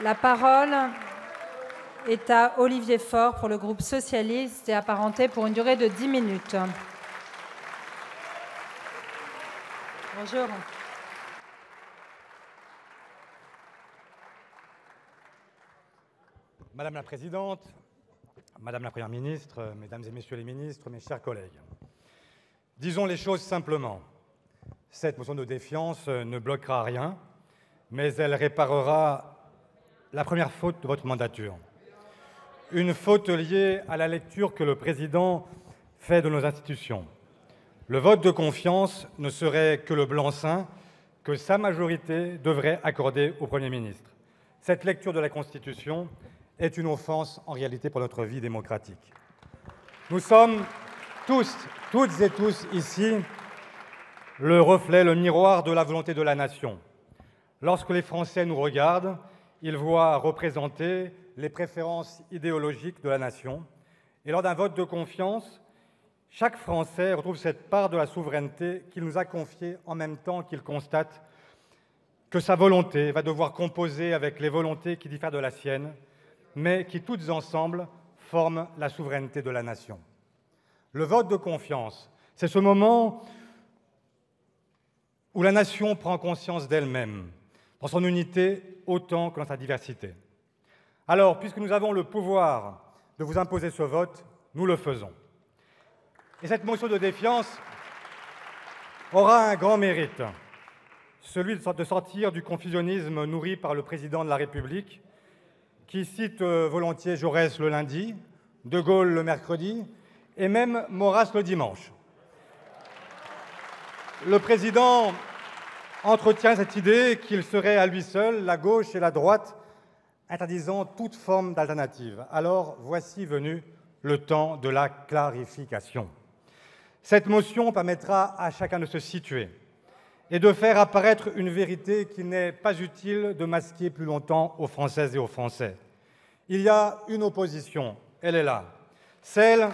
La parole est à Olivier Faure pour le groupe socialiste et apparenté pour une durée de 10 minutes. Bonjour. Madame la Présidente, Madame la Première ministre, Mesdames et Messieurs les ministres, mes chers collègues, disons les choses simplement. Cette motion de défiance ne bloquera rien, mais elle réparera la première faute de votre mandature. Une faute liée à la lecture que le Président fait de nos institutions. Le vote de confiance ne serait que le blanc-seing que sa majorité devrait accorder au Premier ministre. Cette lecture de la Constitution est une offense en réalité pour notre vie démocratique. Nous sommes toutes et tous ici, le reflet, le miroir de la volonté de la nation. Lorsque les Français nous regardent, ils voient représenter les préférences idéologiques de la nation. Et lors d'un vote de confiance, chaque Français retrouve cette part de la souveraineté qu'il nous a confiée en même temps qu'il constate que sa volonté va devoir composer avec les volontés qui diffèrent de la sienne, mais qui, toutes ensemble, forment la souveraineté de la nation. Le vote de confiance, c'est ce moment où la nation prend conscience d'elle-même, dans son unité autant que dans sa diversité. Alors, puisque nous avons le pouvoir de vous imposer ce vote, nous le faisons. Et cette motion de défiance aura un grand mérite, celui de sortir du confusionnisme nourri par le président de la République, qui cite volontiers Jaurès le lundi, De Gaulle le mercredi et même Maurras le dimanche. Le président entretient cette idée qu'il serait à lui seul la gauche et la droite, interdisant toute forme d'alternative. Alors, voici venu le temps de la clarification. Cette motion permettra à chacun de se situer et de faire apparaître une vérité qu'il n'est pas utile de masquer plus longtemps aux Françaises et aux Français. Il y a une opposition, elle est là, celle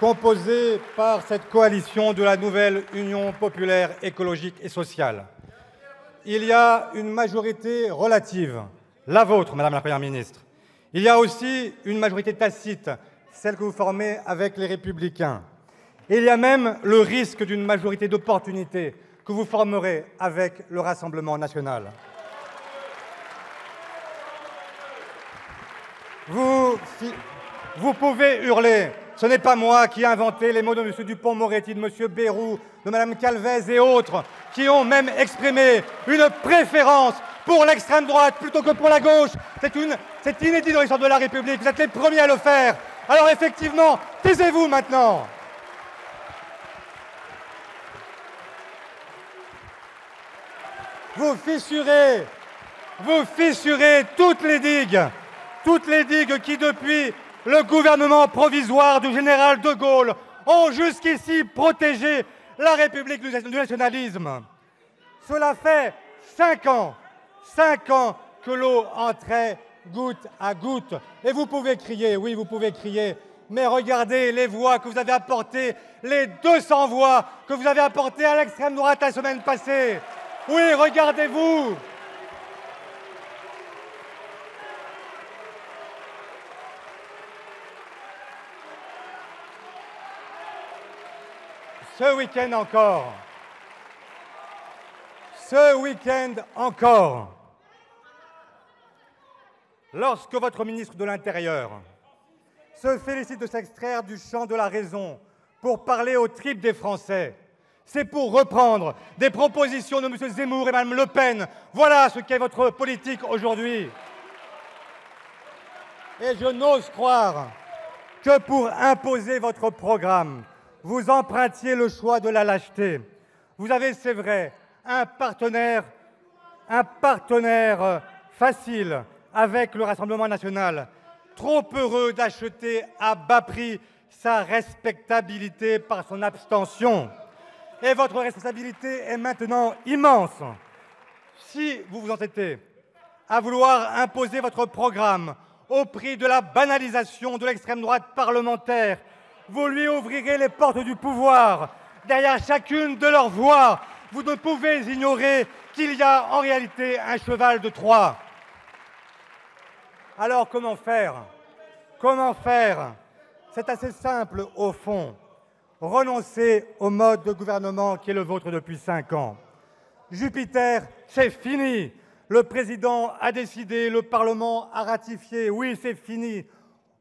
composée par cette coalition de la nouvelle Union populaire écologique et sociale. Il y a une majorité relative, la vôtre, Madame la Première ministre. Il y a aussi une majorité tacite, celle que vous formez avec les Républicains. Et il y a même le risque d'une majorité d'opportunité que vous formerez avec le Rassemblement national. Vous pouvez hurler. Ce n'est pas moi qui ai inventé les mots de M. Dupond-Moretti, de M. Bayrou, de Mme Calvez et autres, qui ont même exprimé une préférence pour l'extrême droite plutôt que pour la gauche. C'est inédit dans l'histoire de la République. Vous êtes les premiers à le faire. Alors effectivement, taisez-vous maintenant. Vous fissurez toutes les digues qui, depuis le gouvernement provisoire du général de Gaulle, ont jusqu'ici protégé la République du nationalisme. Cela fait 5 ans que l'eau entrait goutte à goutte. Et vous pouvez crier, oui, vous pouvez crier, mais regardez les voix que vous avez apportées, les 200 voix que vous avez apportées à l'extrême droite la semaine passée. Oui, regardez-vous. Ce week-end encore, lorsque votre ministre de l'Intérieur se félicite de s'extraire du champ de la raison pour parler aux tripes des Français, c'est pour reprendre des propositions de M. Zemmour et Mme Le Pen. Voilà ce qu'est votre politique aujourd'hui. Et je n'ose croire que pour imposer votre programme, vous empruntiez le choix de la lâcheté. Vous avez, c'est vrai, un partenaire facile avec le Rassemblement national, trop heureux d'acheter à bas prix sa respectabilité par son abstention. Et votre responsabilité est maintenant immense. Si vous vous entêtez à vouloir imposer votre programme au prix de la banalisation de l'extrême droite parlementaire, vous lui ouvrirez les portes du pouvoir. Derrière chacune de leurs voix, vous ne pouvez ignorer qu'il y a en réalité un cheval de Troie. Alors comment faire? Comment faire? C'est assez simple au fond. Renoncez au mode de gouvernement qui est le vôtre depuis 5 ans. Jupiter, c'est fini. Le président a décidé, le Parlement a ratifié. Oui, c'est fini.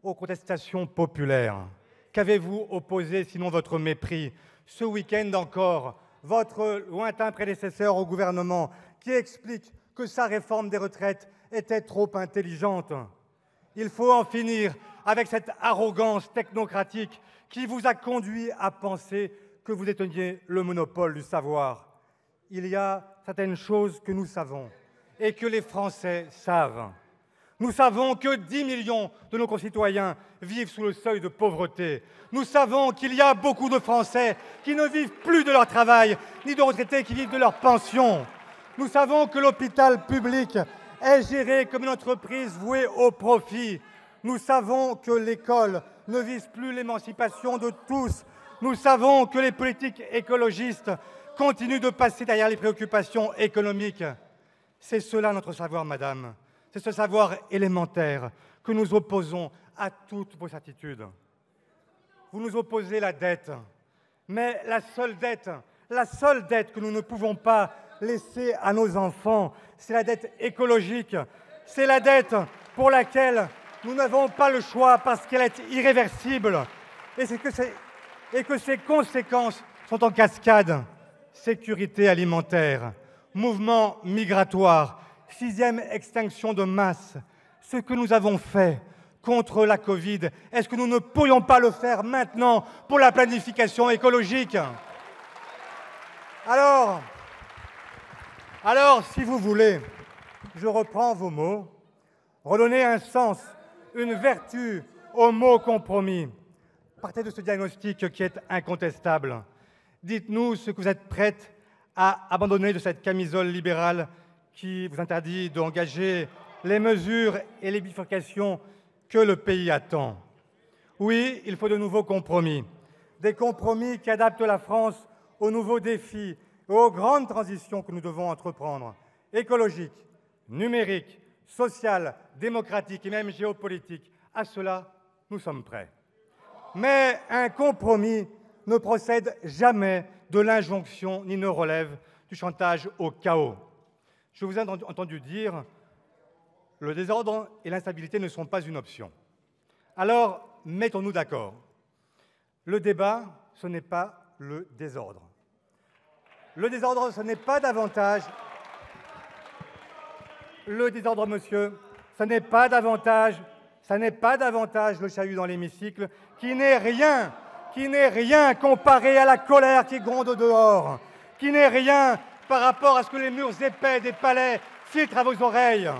Aux contestations populaires. Qu'avez-vous opposé sinon votre mépris? Ce week-end encore, votre lointain prédécesseur au gouvernement qui explique que sa réforme des retraites était trop intelligente. Il faut en finir avec cette arrogance technocratique qui vous a conduit à penser que vous déteniez le monopole du savoir. Il y a certaines choses que nous savons et que les Français savent. Nous savons que 10 millions de nos concitoyens vivent sous le seuil de pauvreté. Nous savons qu'il y a beaucoup de Français qui ne vivent plus de leur travail, ni de retraités qui vivent de leur pension. Nous savons que l'hôpital public est géré comme une entreprise vouée au profit. Nous savons que l'école ne vise plus l'émancipation de tous. Nous savons que les politiques écologistes continuent de passer derrière les préoccupations économiques. C'est cela notre savoir, madame. C'est ce savoir élémentaire que nous opposons à toutes vos certitudes. Vous nous opposez la dette, mais la seule dette que nous ne pouvons pas laisser à nos enfants, c'est la dette écologique. C'est la dette pour laquelle nous n'avons pas le choix parce qu'elle est irréversible et que ses conséquences sont en cascade. Sécurité alimentaire, mouvement migratoire, 6e extinction de masse. Ce que nous avons fait contre la Covid, est-ce que nous ne pourrions pas le faire maintenant pour la planification écologique? Alors, si vous voulez, je reprends vos mots, redonner un sens, une vertu au mot compromis. Partez de ce diagnostic qui est incontestable. Dites-nous ce que vous êtes prête à abandonner de cette camisole libérale qui vous interdit d'engager les mesures et les bifurcations que le pays attend. Oui, il faut de nouveaux compromis. Des compromis qui adaptent la France aux nouveaux défis et aux grandes transitions que nous devons entreprendre. Écologiques, numériques, sociales, démocratiques et même géopolitiques. À cela, nous sommes prêts. Mais un compromis ne procède jamais de l'injonction ni ne relève du chantage au chaos. Je vous ai entendu dire « le désordre et l'instabilité ne sont pas une option ». Alors, mettons-nous d'accord. Le débat, ce n'est pas le désordre. Le désordre, ce n'est pas davantage... Le désordre, monsieur, ce n'est pas davantage le chahut dans l'hémicycle, qui n'est rien comparé à la colère qui gronde dehors, qui n'est rien par rapport à ce que les murs épais des palais filtrent à vos oreilles.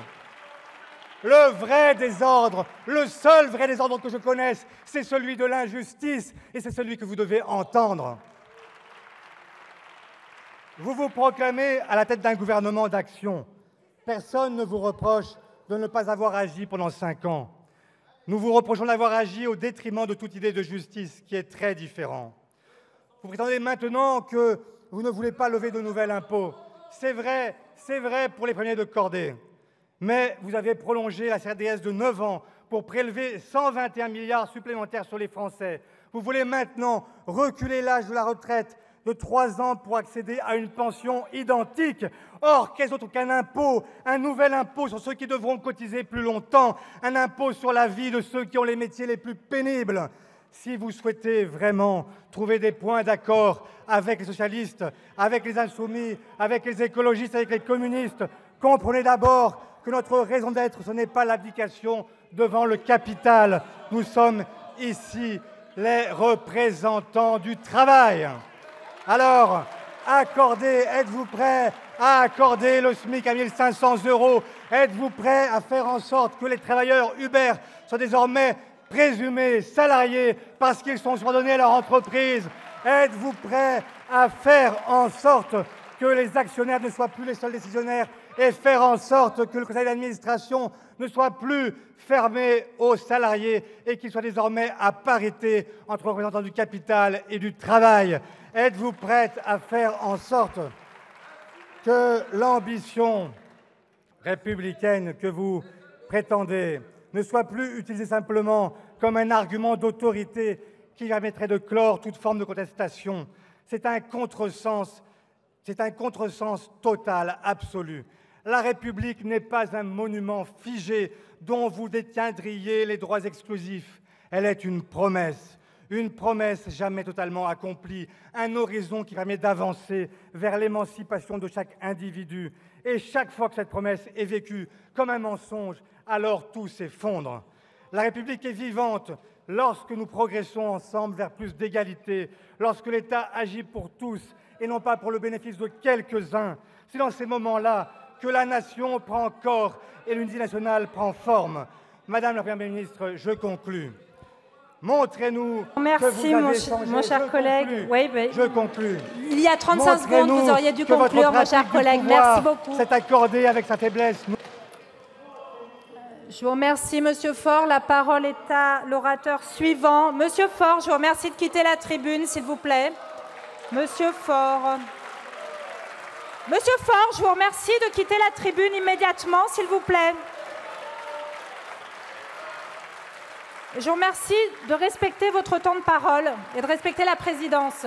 Le vrai désordre, le seul vrai désordre que je connaisse, c'est celui de l'injustice et c'est celui que vous devez entendre. Vous vous proclamez à la tête d'un gouvernement d'action. Personne ne vous reproche de ne pas avoir agi pendant 5 ans. Nous vous reprochons d'avoir agi au détriment de toute idée de justice, qui est très différent. Vous prétendez maintenant que vous ne voulez pas lever de nouvel impôt. C'est vrai pour les premiers de cordée. Mais vous avez prolongé la CRDS de 9 ans pour prélever 121 milliards supplémentaires sur les Français. Vous voulez maintenant reculer l'âge de la retraite de 3 ans pour accéder à une pension identique. Or, qu'est-ce autre qu'un impôt, un nouvel impôt sur ceux qui devront cotiser plus longtemps, un impôt sur la vie de ceux qui ont les métiers les plus pénibles. Si vous souhaitez vraiment trouver des points d'accord avec les socialistes, avec les insoumis, avec les écologistes, avec les communistes, comprenez d'abord que notre raison d'être, ce n'est pas l'abdication devant le capital. Nous sommes ici les représentants du travail. Alors, êtes-vous prêts à accorder le SMIC à 1 500 €? Êtes-vous prêts à faire en sorte que les travailleurs Uber soient désormais présumés salariés parce qu'ils sont subordonnés à leur entreprise? Êtes-vous prêts à faire en sorte que les actionnaires ne soient plus les seuls décisionnaires et faire en sorte que le conseil d'administration ne soit plus fermé aux salariés et qu'il soit désormais à parité entre les représentants du capital et du travail? Êtes-vous prête à faire en sorte que l'ambition républicaine que vous prétendez ne soit plus utilisé simplement comme un argument d'autorité qui permettrait de clore toute forme de contestation. C'est un contresens total, absolu. La République n'est pas un monument figé dont vous détiendriez les droits exclusifs. Elle est une promesse jamais totalement accomplie, un horizon qui permet d'avancer vers l'émancipation de chaque individu. Et chaque fois que cette promesse est vécue comme un mensonge, alors tout s'effondre. La République est vivante lorsque nous progressons ensemble vers plus d'égalité, lorsque l'État agit pour tous et non pas pour le bénéfice de quelques-uns. C'est dans ces moments-là que la nation prend corps et l'unité nationale prend forme. Madame la Première ministre, je conclus. Montrez-nous que vous avez changé. Mon cher collègue. Oui, je conclus. Il y a 35 secondes, vous auriez dû conclure, mon cher collègue. Merci beaucoup. C'est accordé avec sa faiblesse. Je vous remercie, Monsieur Faure. La parole est à l'orateur suivant. Monsieur Faure, je vous remercie de quitter la tribune, s'il vous plaît. Monsieur Faure. Monsieur Faure, je vous remercie de quitter la tribune immédiatement, s'il vous plaît. Je vous remercie de respecter votre temps de parole et de respecter la présidence.